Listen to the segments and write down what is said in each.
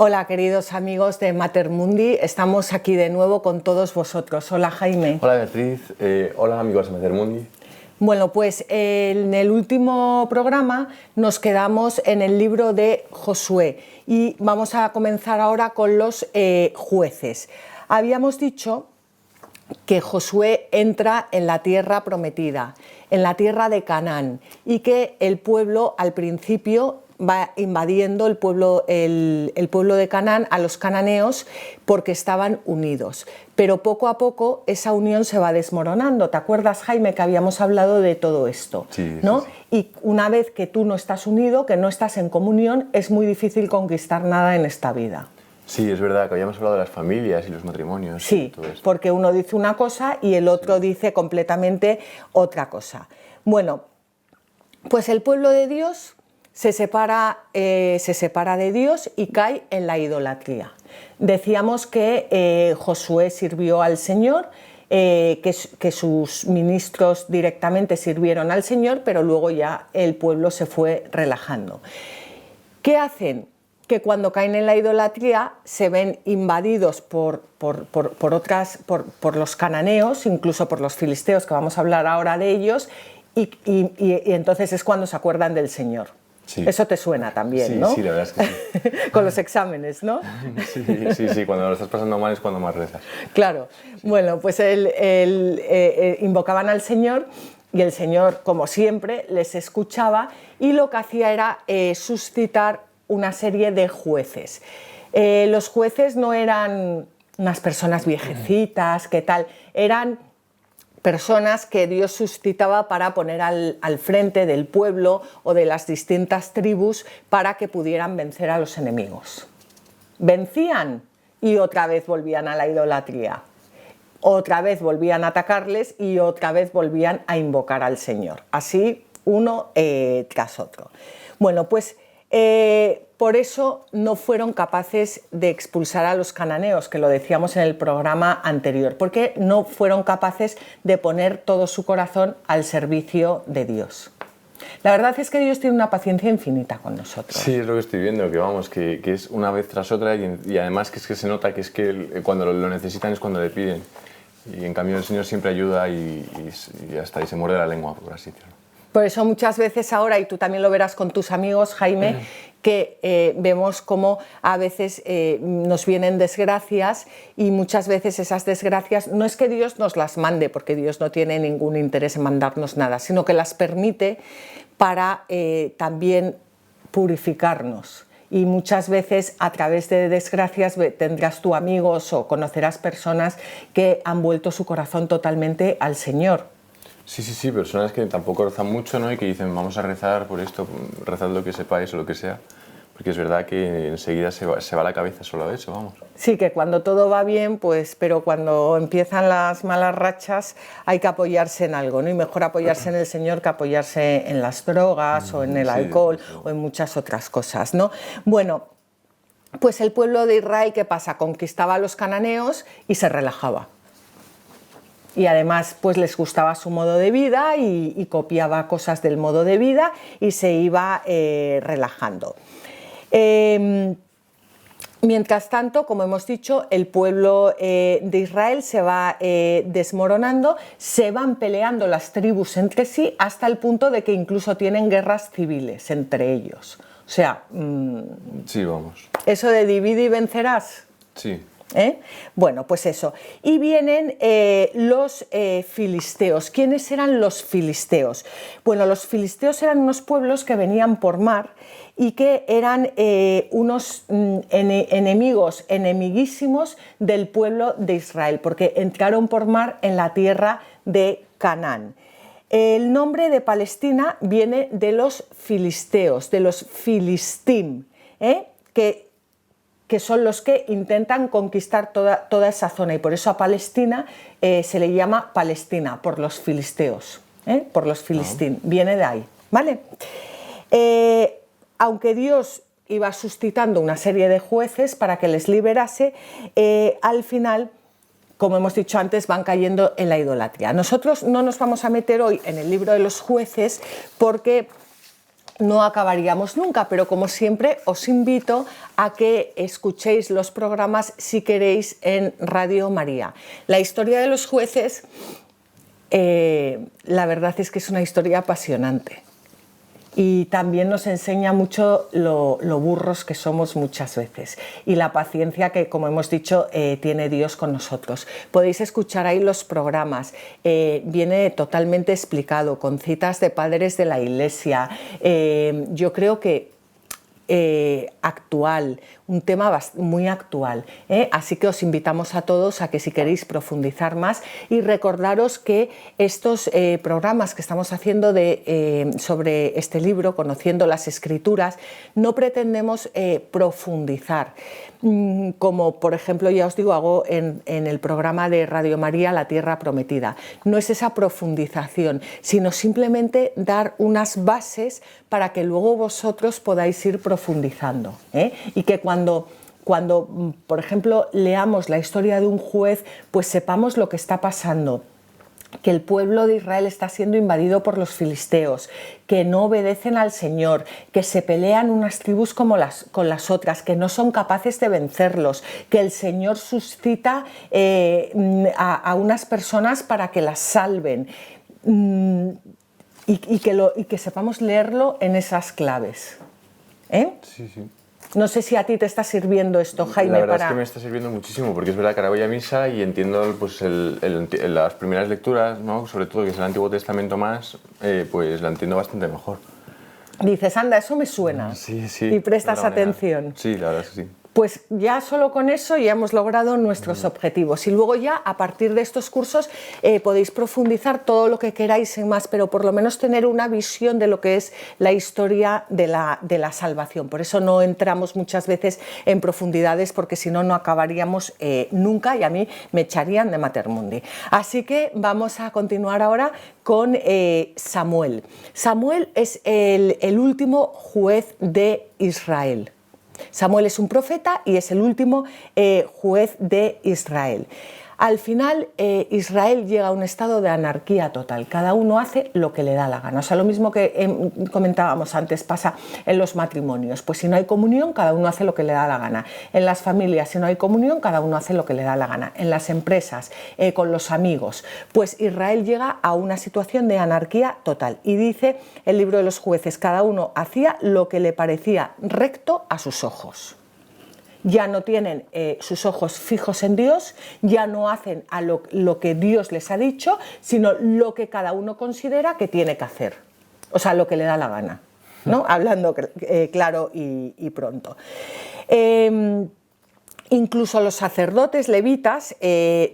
Hola queridos amigos de Mater Mundi, estamos aquí de nuevo con todos vosotros. Hola Jaime. Hola Beatriz, hola amigos de Mater Mundi. Bueno, pues en el último programa nos quedamos en el libro de Josué y vamos a comenzar ahora con los jueces. Habíamos dicho que Josué entra en la tierra prometida, en la tierra de Canaán, y que el pueblo al principio va invadiendo el pueblo de Canaán a los cananeos porque estaban unidos. Pero poco a poco esa unión se va desmoronando. ¿Te acuerdas, Jaime, que habíamos hablado de todo esto? Sí, ¿no? sí, sí. Y una vez que tú no estás unido, que no estás en comunión, es muy difícil conquistar nada en esta vida. Sí, es verdad que habíamos hablado de las familias y los matrimonios. Sí, y todo esto. porque uno dice una cosa y el otro dice completamente otra cosa. Bueno, pues el pueblo de Dios se separa de Dios y cae en la idolatría. Decíamos que Josué sirvió al Señor, que sus ministros directamente sirvieron al Señor, pero luego ya el pueblo se fue relajando. ¿Qué hacen? Que cuando caen en la idolatría se ven invadidos por los cananeos, incluso por los filisteos, que vamos a hablar ahora de ellos, y entonces es cuando se acuerdan del Señor. Sí. Eso te suena también, Sí, ¿no? sí, la verdad es que sí. Con los exámenes, ¿no? Sí, cuando lo estás pasando mal es cuando más rezas. Claro. Sí. Bueno, pues invocaban al Señor y el Señor, como siempre, les escuchaba y lo que hacía era suscitar una serie de jueces. Los jueces no eran unas personas viejecitas, ¿qué tal? Eran personas que Dios suscitaba para poner al frente del pueblo o de las distintas tribus para que pudieran vencer a los enemigos. Vencían y otra vez volvían a la idolatría. Otra vez volvían a atacarles y otra vez volvían a invocar al Señor. Así uno tras otro. Bueno, pues por eso no fueron capaces de expulsar a los cananeos, que lo decíamos en el programa anterior, porque no fueron capaces de poner todo su corazón al servicio de Dios. La verdad es que Dios tiene una paciencia infinita con nosotros. Sí, es lo que estoy viendo, que vamos, que es una vez tras otra y además que es que se nota que es que cuando lo necesitan es cuando le piden. Y en cambio el Señor siempre ayuda y hasta ahí se muerde la lengua, por así decirlo. Por eso muchas veces ahora, y tú también lo verás con tus amigos, Jaime, que vemos cómo a veces nos vienen desgracias y muchas veces esas desgracias no es que Dios nos las mande, porque Dios no tiene ningún interés en mandarnos nada, sino que las permite para también purificarnos. Y muchas veces a través de desgracias tendrás tú amigos o conocerás personas que han vuelto su corazón totalmente al Señor. Sí, personas que tampoco rezan mucho, ¿no? Y que dicen, vamos a rezar por esto, rezad lo que sepáis o lo que sea, porque es verdad que enseguida se va la cabeza solo a eso, vamos. Sí, que cuando todo va bien, pues, pero cuando empiezan las malas rachas hay que apoyarse en algo, ¿no? Y mejor apoyarse en el Señor que apoyarse en las drogas o en el alcohol o en muchas otras cosas, ¿no? Bueno, pues el pueblo de Israel, ¿qué pasa? Conquistaba a los cananeos y se relajaba. Y además pues les gustaba su modo de vida y copiaba cosas del modo de vida y se iba relajando. Mientras tanto, como hemos dicho, el pueblo de Israel se va desmoronando, se van peleando las tribus entre sí hasta el punto de que incluso tienen guerras civiles entre ellos. O sea, sí, vamos. Eso de divide y vencerás. Sí. Bueno, pues eso. Y vienen los filisteos. ¿Quiénes eran los filisteos? Bueno, los filisteos eran unos pueblos que venían por mar y que eran unos enemigos, enemiguísimos del pueblo de Israel, porque entraron por mar en la tierra de Canaán. El nombre de Palestina viene de los filisteos, de los filistim, que son los que intentan conquistar toda esa zona, y por eso a Palestina se le llama Palestina, por los filisteos, por los filistín, viene de ahí, ¿vale? Aunque Dios iba suscitando una serie de jueces para que les liberase, al final, como hemos dicho antes, van cayendo en la idolatría. Nosotros no nos vamos a meter hoy en el libro de los jueces porque no acabaríamos nunca, pero como siempre os invito a que escuchéis los programas si queréis en Radio María. La historia de los jueces, la verdad es que es una historia apasionante y también nos enseña mucho lo burros que somos muchas veces y la paciencia que, como hemos dicho, tiene Dios con nosotros. Podéis escuchar ahí los programas, viene totalmente explicado con citas de padres de la Iglesia. Yo creo que actual, un tema muy actual, así que os invitamos a todos a que si queréis profundizar más y recordaros que estos programas que estamos haciendo sobre este libro, Conociendo las Escrituras, no pretendemos profundizar, como por ejemplo ya os digo hago en el programa de Radio María La Tierra Prometida. No es esa profundización, sino simplemente dar unas bases para que luego vosotros podáis ir profundizando, y que cuando, por ejemplo, leamos la historia de un juez, pues sepamos lo que está pasando, que el pueblo de Israel está siendo invadido por los filisteos, que no obedecen al Señor, que se pelean unas tribus con las otras, que no son capaces de vencerlos, que el Señor suscita a unas personas para que las salven. Y que sepamos leerlo en esas claves. Sí, sí. No sé si a ti te está sirviendo esto, Jaime. La verdad es que me está sirviendo muchísimo, porque es verdad que ahora voy a misa y entiendo pues, las primeras lecturas, ¿no? Sobre todo que es el Antiguo Testamento más, pues la entiendo bastante mejor. Dices, anda, eso me suena. Sí, sí. Y prestas atención. Sí, la verdad es que sí. Pues ya solo con eso ya hemos logrado nuestros objetivos y luego ya a partir de estos cursos podéis profundizar todo lo que queráis en más, pero por lo menos tener una visión de lo que es la historia de la salvación. Por eso no entramos muchas veces en profundidades porque si no, no acabaríamos nunca y a mí me echarían de Matermundi. Así que vamos a continuar ahora con Samuel. Samuel es el último juez de Israel. Samuel es un profeta y es el último juez de Israel. Al final, Israel llega a un estado de anarquía total. Cada uno hace lo que le da la gana. O sea, lo mismo que comentábamos antes pasa en los matrimonios. Pues si no hay comunión, cada uno hace lo que le da la gana. En las familias, si no hay comunión, cada uno hace lo que le da la gana. En las empresas, con los amigos. Pues Israel llega a una situación de anarquía total. Y dice el libro de los jueces, cada uno hacía lo que le parecía recto a sus ojos. Ya no tienen sus ojos fijos en Dios, ya no hacen a lo que Dios les ha dicho, sino lo que cada uno considera que tiene que hacer, o sea, lo que le da la gana, ¿no? Hablando claro y pronto. Incluso los sacerdotes levitas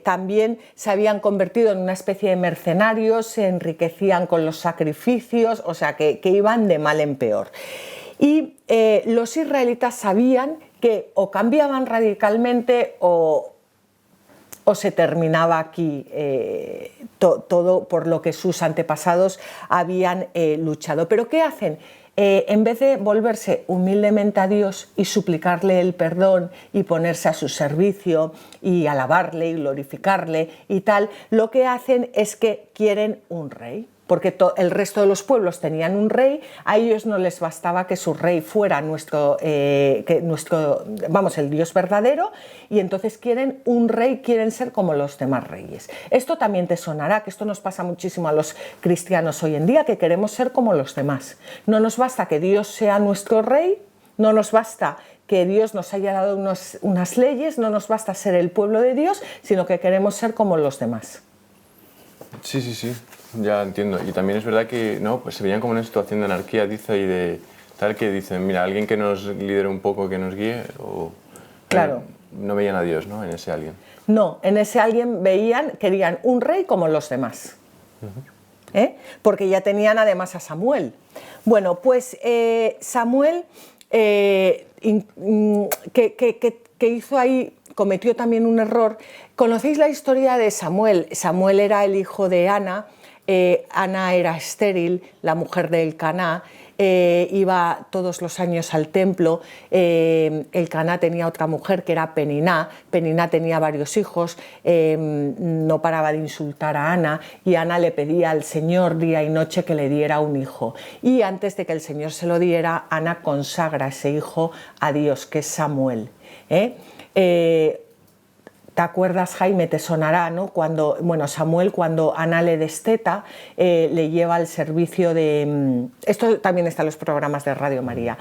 también se habían convertido en una especie de mercenarios, se enriquecían con los sacrificios, o sea, que iban de mal en peor. Y los israelitas sabían que o cambiaban radicalmente o se terminaba aquí todo por lo que sus antepasados habían luchado. ¿Pero qué hacen? En vez de volverse humildemente a Dios y suplicarle el perdón y ponerse a su servicio y alabarle y glorificarle y tal, lo que hacen es que quieren un rey. Porque el resto de los pueblos tenían un rey, a ellos no les bastaba que su rey fuera el Dios verdadero, y entonces quieren un rey, quieren ser como los demás reyes. Esto también te sonará, que esto nos pasa muchísimo a los cristianos hoy en día, que queremos ser como los demás. No nos basta que Dios sea nuestro rey, no nos basta que Dios nos haya dado unas leyes, no nos basta ser el pueblo de Dios, sino que queremos ser como los demás. Sí, sí, sí. Ya entiendo. Y también es verdad que no, pues se veían como una situación de anarquía, dice, y de tal que dicen, mira, alguien que nos lidere un poco, que nos guíe, o... Claro. No veían a Dios, ¿no?, en ese alguien. No, en ese alguien querían un rey como los demás. Porque ya tenían además a Samuel. Bueno, pues Samuel, que hizo ahí, cometió también un error. ¿Conocéis la historia de Samuel? Samuel era el hijo de Ana, Ana era estéril, la mujer de Elcaná, iba todos los años al templo. Elcaná tenía otra mujer que era Peniná. Peniná tenía varios hijos, no paraba de insultar a Ana, y Ana le pedía al Señor día y noche que le diera un hijo. Y antes de que el Señor se lo diera, Ana consagra a ese hijo a Dios, que es Samuel. ¿Te acuerdas, Jaime? Te sonará, ¿no? Samuel, cuando Ana le desteta, le lleva al servicio de... Esto también está en los programas de Radio María.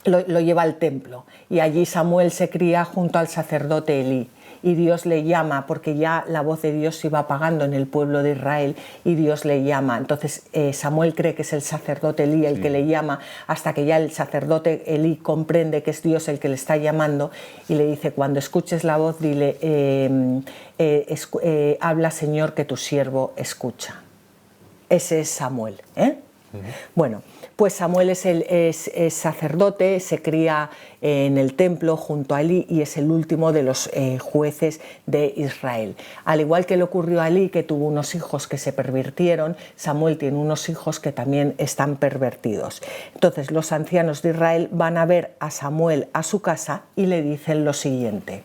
Lo lleva al templo, y allí Samuel se cría junto al sacerdote Elí. Y Dios le llama, porque ya la voz de Dios se iba apagando en el pueblo de Israel, y Dios le llama. Entonces Samuel cree que es el sacerdote Elí el que le llama, hasta que ya el sacerdote Elí comprende que es Dios el que le está llamando, y le dice: cuando escuches la voz, dile, habla, Señor, que tu siervo escucha. Ese es Samuel, ¿eh? Bueno, pues Samuel es sacerdote, se cría en el templo junto a Elí, y es el último de los jueces de Israel. Al igual que le ocurrió a Elí, que tuvo unos hijos que se pervirtieron, Samuel tiene unos hijos que también están pervertidos. Entonces los ancianos de Israel van a ver a Samuel a su casa y le dicen lo siguiente: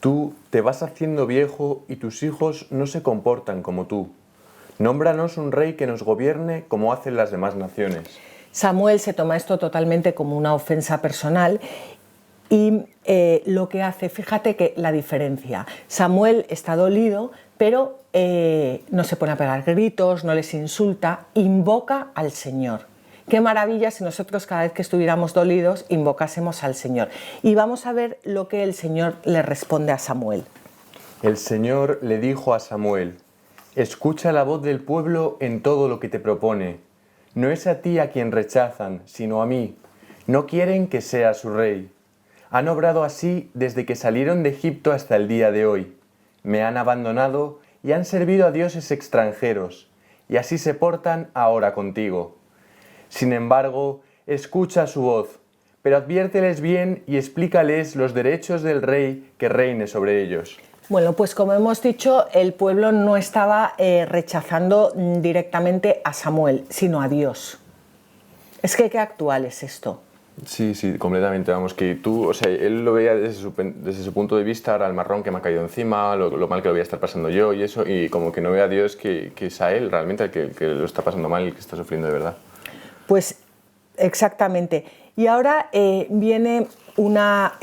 Tú te vas haciendo viejo y tus hijos no se comportan como tú. Nómbranos un rey que nos gobierne como hacen las demás naciones. Samuel se toma esto totalmente como una ofensa personal, y lo que hace, fíjate que la diferencia, Samuel está dolido, pero no se pone a pegar gritos, no les insulta, invoca al Señor. Qué maravilla si nosotros, cada vez que estuviéramos dolidos, invocásemos al Señor. Y vamos a ver lo que el Señor le responde a Samuel. El Señor le dijo a Samuel: escucha la voz del pueblo en todo lo que te propone. No es a ti a quien rechazan, sino a mí. No quieren que sea su rey. Han obrado así desde que salieron de Egipto hasta el día de hoy. Me han abandonado y han servido a dioses extranjeros, y así se portan ahora contigo. Sin embargo, escucha su voz, pero adviérteles bien y explícales los derechos del rey que reine sobre ellos. Bueno, pues como hemos dicho, el pueblo no estaba rechazando directamente a Samuel, sino a Dios. Es que qué actual es esto. Sí, completamente. Vamos, que tú, él lo veía desde su punto de vista, ahora el marrón que me ha caído encima, lo mal que lo voy a estar pasando yo y eso, y como que no ve a Dios que es a él realmente el que lo está pasando mal, el que está sufriendo de verdad. Pues exactamente. Y ahora viene una...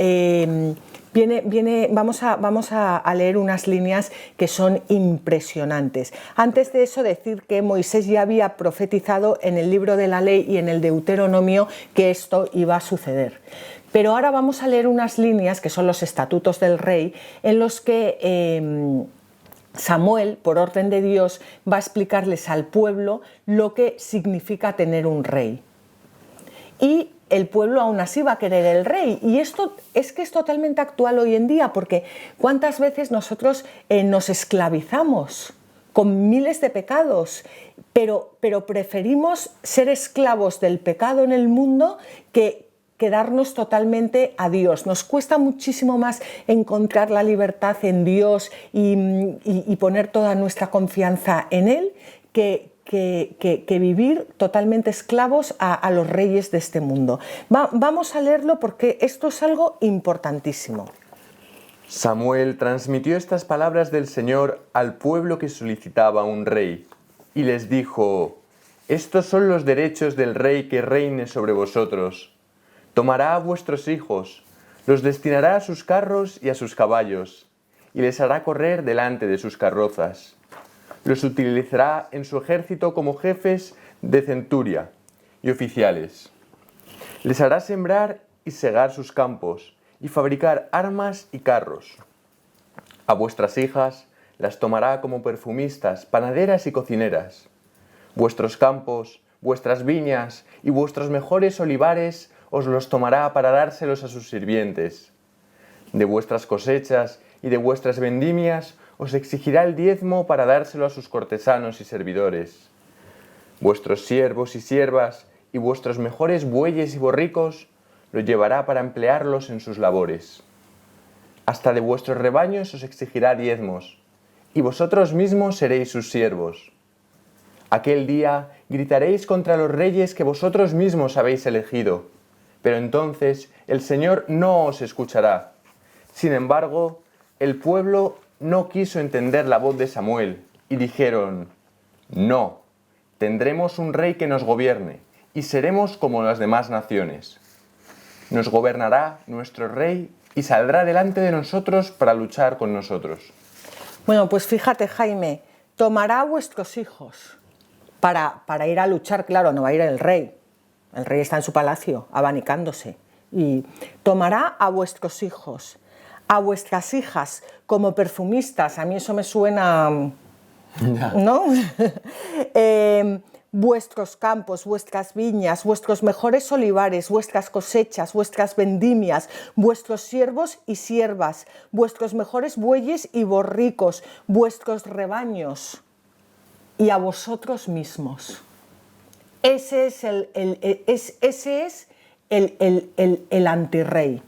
vamos a leer unas líneas que son impresionantes. Antes de eso, decir que Moisés ya había profetizado en el libro de la ley y en el Deuteronomio que esto iba a suceder. Pero ahora vamos a leer unas líneas que son los estatutos del rey, en los que Samuel, por orden de Dios, va a explicarles al pueblo lo que significa tener un rey. Y el pueblo aún así va a querer el rey. Y esto es que es totalmente actual hoy en día, porque ¿cuántas veces nosotros nos esclavizamos con miles de pecados, pero preferimos ser esclavos del pecado en el mundo que darnos totalmente a Dios? Nos cuesta muchísimo más encontrar la libertad en Dios y poner toda nuestra confianza en Él que vivir totalmente esclavos a los reyes de este mundo. Vamos a leerlo porque esto es algo importantísimo. Samuel transmitió estas palabras del Señor al pueblo que solicitaba un rey, y les dijo: estos son los derechos del rey que reine sobre vosotros. Tomará a vuestros hijos, los destinará a sus carros y a sus caballos, y les hará correr delante de sus carrozas. Los utilizará en su ejército como jefes de centuria y oficiales. Les hará sembrar y segar sus campos y fabricar armas y carros. A vuestras hijas las tomará como perfumistas, panaderas y cocineras. Vuestros campos, vuestras viñas y vuestros mejores olivares os los tomará para dárselos a sus sirvientes. De vuestras cosechas y de vuestras vendimias os exigirá el diezmo para dárselo a sus cortesanos y servidores. Vuestros siervos y siervas y vuestros mejores bueyes y borricos los llevará para emplearlos en sus labores. Hasta de vuestros rebaños os exigirá diezmos, y vosotros mismos seréis sus siervos. Aquel día gritaréis contra los reyes que vosotros mismos habéis elegido, pero entonces el Señor no os escuchará. Sin embargo, el pueblo no quiso entender la voz de Samuel y dijeron: no, tendremos un rey que nos gobierne y seremos como las demás naciones. Nos gobernará nuestro rey y saldrá delante de nosotros para luchar con nosotros. Bueno, pues fíjate, Jaime, tomará a vuestros hijos para ir a luchar. Claro, no va a ir el rey está en su palacio abanicándose, y tomará a vuestros hijos, a vuestras hijas como perfumistas. A mí eso me suena, ¿no? Vuestros campos, vuestras viñas, vuestros mejores olivares, vuestras cosechas, vuestras vendimias, vuestros siervos y siervas, vuestros mejores bueyes y borricos, vuestros rebaños, y a vosotros mismos. Ese es el antirrey.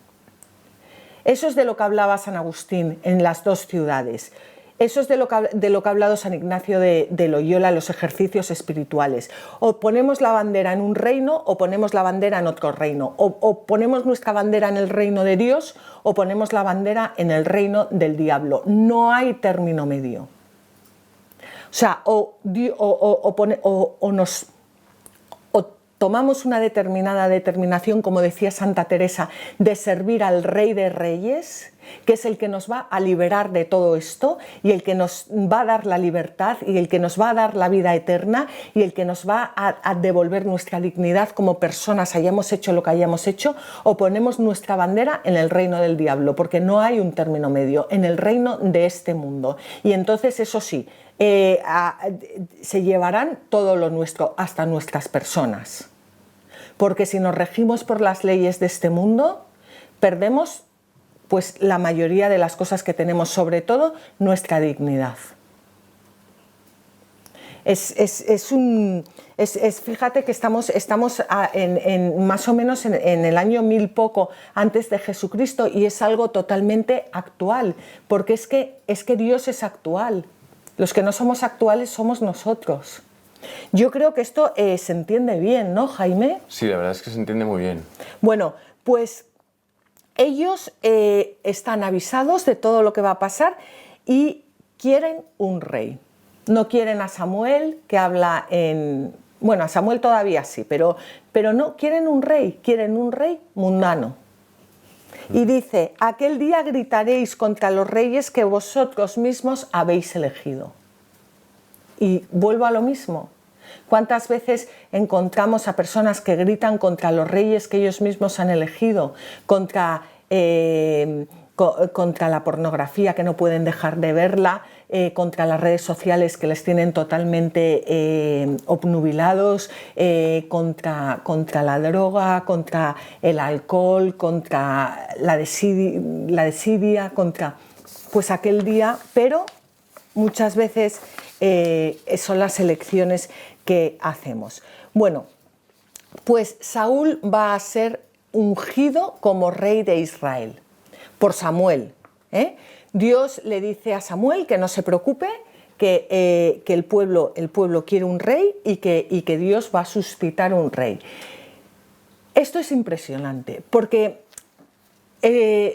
Eso es de lo que hablaba San Agustín en las dos ciudades. Eso es de lo que ha hablado San Ignacio de Loyola en los ejercicios espirituales. O ponemos la bandera en un reino o ponemos la bandera en otro reino. O ponemos nuestra bandera en el reino de Dios o ponemos la bandera en el reino del diablo. No hay término medio. O sea, o tomamos una determinada determinación, como decía Santa Teresa, de servir al Rey de Reyes, que es el que nos va a liberar de todo esto y el que nos va a dar la libertad y el que nos va a dar la vida eterna y el que nos va a devolver nuestra dignidad como personas, hayamos hecho lo que hayamos hecho, o ponemos nuestra bandera en el reino del diablo, porque no hay un término medio, en el reino de este mundo. Y entonces, eso sí, se llevarán todo lo nuestro, hasta nuestras personas. Porque si nos regimos por las leyes de este mundo, perdemos pues la mayoría de las cosas que tenemos, sobre todo nuestra dignidad. Fíjate que estamos más o menos en el año 1000 poco antes de Jesucristo, y es algo totalmente actual, porque es que Dios es actual. Los que no somos actuales somos nosotros. Yo creo que esto se entiende bien, ¿no, Jaime? Sí, la verdad es que se entiende muy bien. Bueno, pues ellos están avisados de todo lo que va a pasar y quieren un rey. No quieren a Samuel, que habla en... Bueno, a Samuel todavía sí, pero no, quieren un rey mundano. Y dice: aquel día gritaréis contra los reyes que vosotros mismos habéis elegido. Y vuelvo a lo mismo. ¿Cuántas veces encontramos a personas que gritan contra los reyes que ellos mismos han elegido, contra la pornografía, que no pueden dejar de verla, contra las redes sociales que les tienen totalmente obnubilados, contra la droga, contra el alcohol, contra la desidia, contra pues aquel día? Pero muchas veces son las elecciones que hacemos. Bueno, pues Saúl va a ser ungido como rey de Israel por Samuel. Dios le dice a Samuel que no se preocupe, que el pueblo quiere un rey y que Dios va a suscitar un rey. Esto es impresionante, porque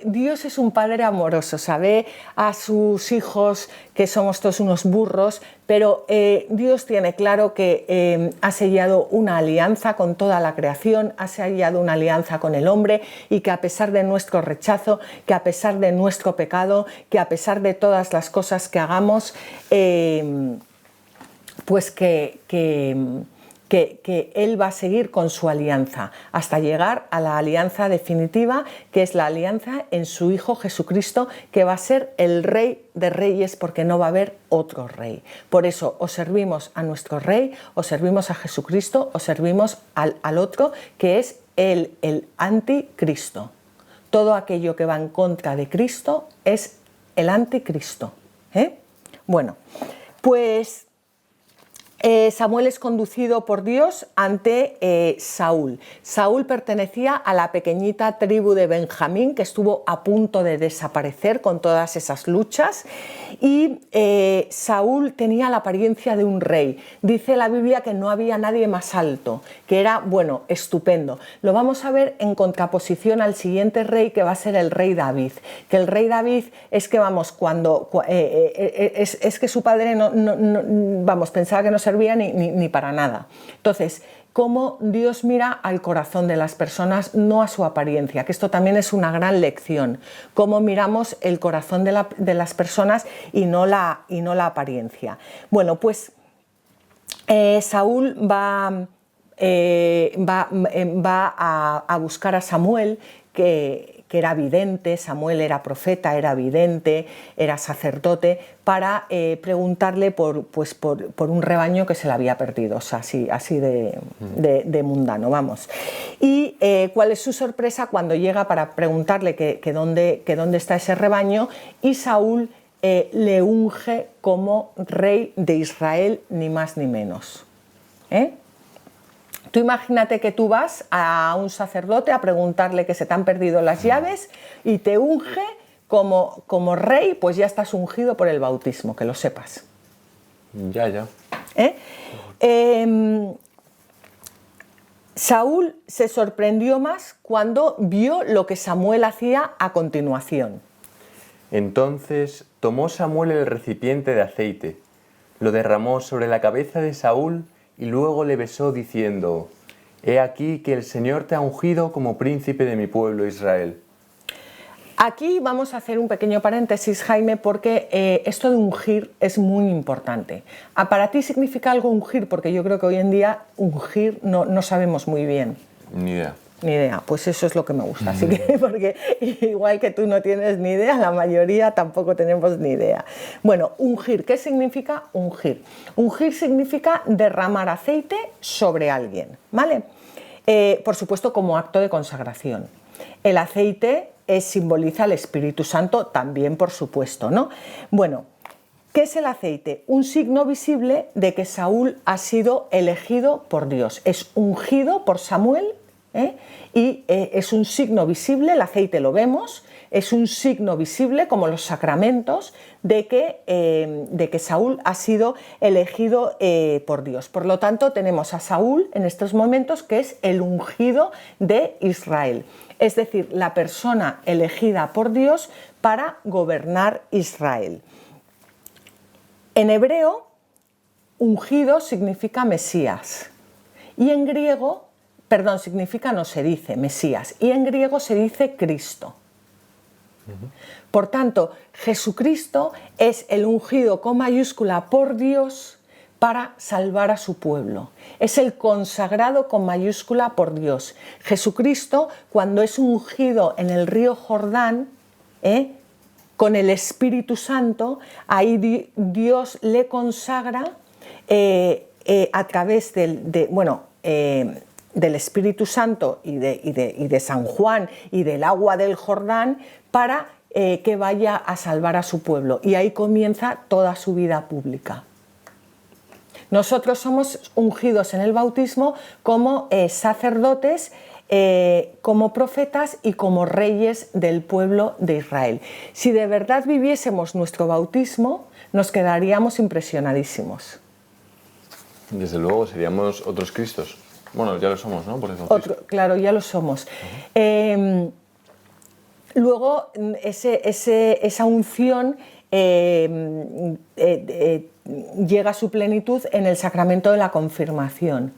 Dios es un padre amoroso, sabe a sus hijos que somos todos unos burros, pero Dios tiene claro que ha sellado una alianza con toda la creación, ha sellado una alianza con el hombre, y que a pesar de nuestro rechazo, que a pesar de nuestro pecado, que a pesar de todas las cosas que hagamos, pues que Él va a seguir con su alianza hasta llegar a la alianza definitiva, que es la alianza en su Hijo Jesucristo, que va a ser el Rey de Reyes, porque no va a haber otro rey. Por eso o servimos a nuestro Rey, o servimos a Jesucristo, o servimos al otro, que es el anticristo. Todo aquello que va en contra de Cristo es el anticristo. Bueno, pues Samuel es conducido por Dios ante Saúl. Saúl pertenecía a la pequeñita tribu de Benjamín, que estuvo a punto de desaparecer con todas esas luchas, y Saúl tenía la apariencia de un rey. Dice la Biblia que no había nadie más alto, que era, bueno, estupendo. Lo vamos a ver en contraposición al siguiente rey, que va a ser el rey David. Que el rey David es que, vamos, es que su padre pensaba que no servía ni para nada. Entonces, cómo Dios mira al corazón de las personas, no a su apariencia, que esto también es una gran lección, cómo miramos el corazón de las personas y no la apariencia. Bueno, pues Saúl va a buscar a Samuel, que era vidente. Samuel era profeta, era vidente, era sacerdote, para preguntarle por un rebaño que se le había perdido, o sea, así de mundano, vamos. Y cuál es su sorpresa cuando llega para preguntarle que dónde está ese rebaño, y Saúl le unge como rey de Israel, ni más ni menos. Tú imagínate que tú vas a un sacerdote a preguntarle que se te han perdido las llaves y te unge como rey, pues ya estás ungido por el bautismo, que lo sepas. Ya. Saúl se sorprendió más cuando vio lo que Samuel hacía a continuación. Entonces tomó Samuel el recipiente de aceite, lo derramó sobre la cabeza de Saúl y luego le besó diciendo: «He aquí que el Señor te ha ungido como príncipe de mi pueblo Israel». Aquí vamos a hacer un pequeño paréntesis, Jaime, porque esto de ungir es muy importante. ¿Para ti significa algo ungir? Porque yo creo que hoy en día ungir no sabemos muy bien. Ni idea. Ni idea, pues eso es lo que me gusta. Así que, porque igual que tú no tienes ni idea, la mayoría tampoco tenemos ni idea. Bueno, ungir, ¿qué significa ungir? Ungir significa derramar aceite sobre alguien, ¿vale? Por supuesto, como acto de consagración. El aceite simboliza el Espíritu Santo también, por supuesto, ¿no? Bueno, ¿qué es el aceite? Un signo visible de que Saúl ha sido elegido por Dios. Es ungido por Samuel, y es un signo visible, el aceite lo vemos, es un signo visible, como los sacramentos, de que Saúl ha sido elegido por Dios. Por lo tanto, tenemos a Saúl en estos momentos, que es el ungido de Israel, es decir, la persona elegida por Dios para gobernar Israel. En hebreo, ungido significa Mesías, y en griego, significa, no se dice Mesías, y en griego se dice Cristo. Por tanto, Jesucristo es el ungido con mayúscula por Dios para salvar a su pueblo. Es el consagrado con mayúscula por Dios. Jesucristo, cuando es ungido en el río Jordán, con el Espíritu Santo, ahí Dios le consagra a través del Espíritu Santo y de San Juan y del agua del Jordán, para que vaya a salvar a su pueblo. Y ahí comienza toda su vida pública. Nosotros somos ungidos en el bautismo como sacerdotes, como profetas y como reyes del pueblo de Israel. Si de verdad viviésemos nuestro bautismo, nos quedaríamos impresionadísimo. Desde luego, seríamos otros Cristos. Bueno, ya lo somos, ¿no? Por el claro, ya lo somos. Luego, esa unción llega a su plenitud en el sacramento de la confirmación.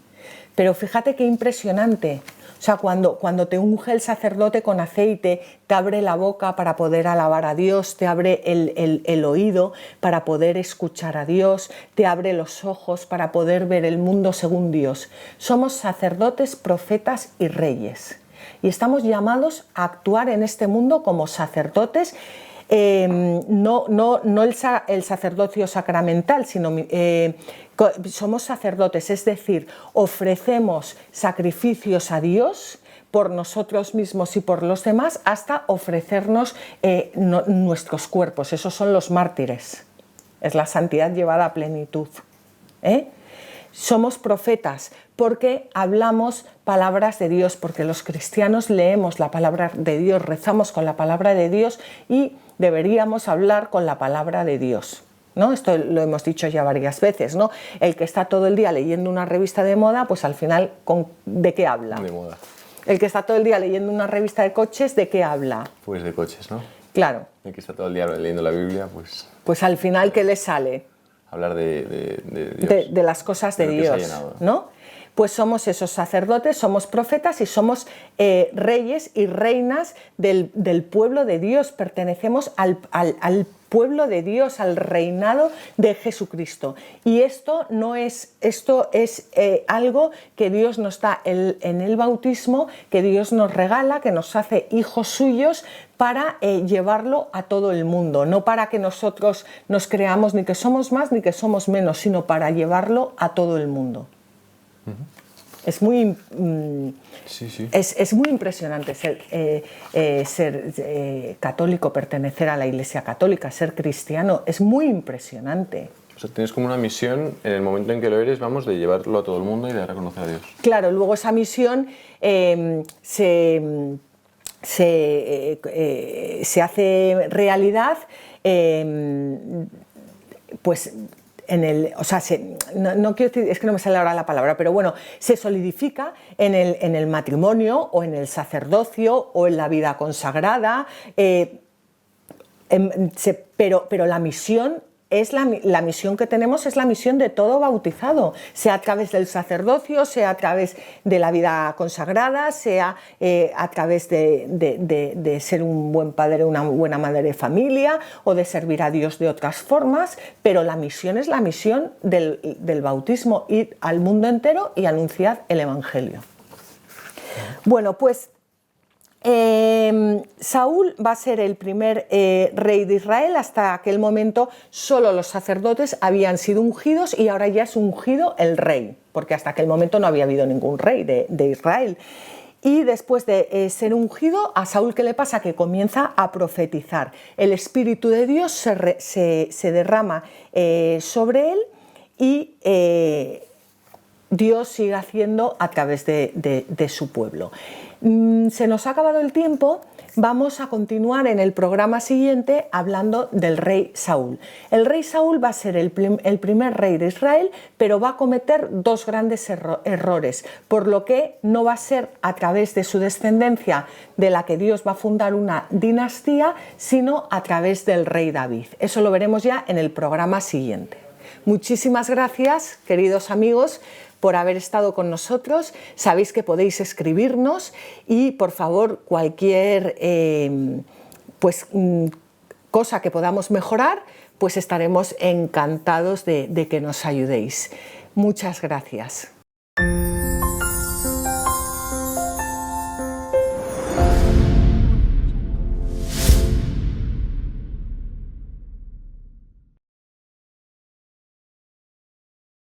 Pero fíjate qué impresionante. O sea, cuando te unge el sacerdote con aceite, te abre la boca para poder alabar a Dios, te abre el oído para poder escuchar a Dios, te abre los ojos para poder ver el mundo según Dios. Somos sacerdotes, profetas y reyes. Y estamos llamados a actuar en este mundo como sacerdotes, no el sacerdocio sacramental, sino somos sacerdotes, es decir, ofrecemos sacrificios a Dios por nosotros mismos y por los demás, hasta ofrecernos nuestros cuerpos. Esos son los mártires, es la santidad llevada a plenitud. Somos profetas porque hablamos palabras de Dios, porque los cristianos leemos la palabra de Dios, rezamos con la palabra de Dios y deberíamos hablar con la palabra de Dios, ¿no? Esto lo hemos dicho ya varias veces, ¿no? El que está todo el día leyendo una revista de moda, pues al final, ¿de qué habla? De moda. El que está todo el día leyendo una revista de coches, ¿de qué habla? Pues de coches, ¿no? Claro. El que está todo el día leyendo la Biblia, pues... Pues al final, ¿qué le sale? Hablar de Dios. De las cosas de lo que se ha Dios, llenado. ¿no? Pues somos esos sacerdotes, somos profetas y somos reyes y reinas del pueblo de Dios. Pertenecemos al pueblo de Dios, al reinado de Jesucristo. Y esto es algo que Dios nos da en el bautismo, que Dios nos regala, que nos hace hijos suyos para llevarlo a todo el mundo, no para que nosotros nos creamos ni que somos más ni que somos menos, sino para llevarlo a todo el mundo. Es muy, Sí. es muy impresionante ser católico, pertenecer a la Iglesia Católica, ser cristiano, es muy impresionante. O sea, tienes como una misión en el momento en que lo eres, vamos, de llevarlo a todo el mundo y de reconocer a Dios. Claro, luego esa misión se hace realidad, pues no quiero decir, es que no me sale ahora la palabra, pero bueno, se solidifica en el matrimonio o en el sacerdocio o en la vida consagrada, pero la misión la misión que tenemos es la misión de todo bautizado, sea a través del sacerdocio, sea a través de la vida consagrada, sea a través de ser un buen padre, una buena madre de familia o de servir a Dios de otras formas, pero la misión es la misión del bautismo, ir al mundo entero y anunciar el Evangelio. Bueno, pues Saúl va a ser el primer rey de Israel. Hasta aquel momento solo los sacerdotes habían sido ungidos y ahora ya es ungido el rey, porque hasta aquel momento no había habido ningún rey de Israel. Y después de ser ungido, a Saúl, ¿qué le pasa? Que comienza a profetizar. El Espíritu de Dios se derrama sobre él y Dios sigue haciendo a través de su pueblo. Se nos ha acabado el tiempo, vamos a continuar en el programa siguiente hablando del rey Saúl. El rey Saúl va a ser el primer rey de Israel, pero va a cometer dos grandes errores, por lo que no va a ser a través de su descendencia de la que Dios va a fundar una dinastía, sino a través del rey David. Eso lo veremos ya en el programa siguiente. Muchísimas gracias, queridos amigos, por haber estado con nosotros. Sabéis que podéis escribirnos y, por favor, cualquier cosa que podamos mejorar, pues estaremos encantados de que nos ayudéis. Muchas gracias.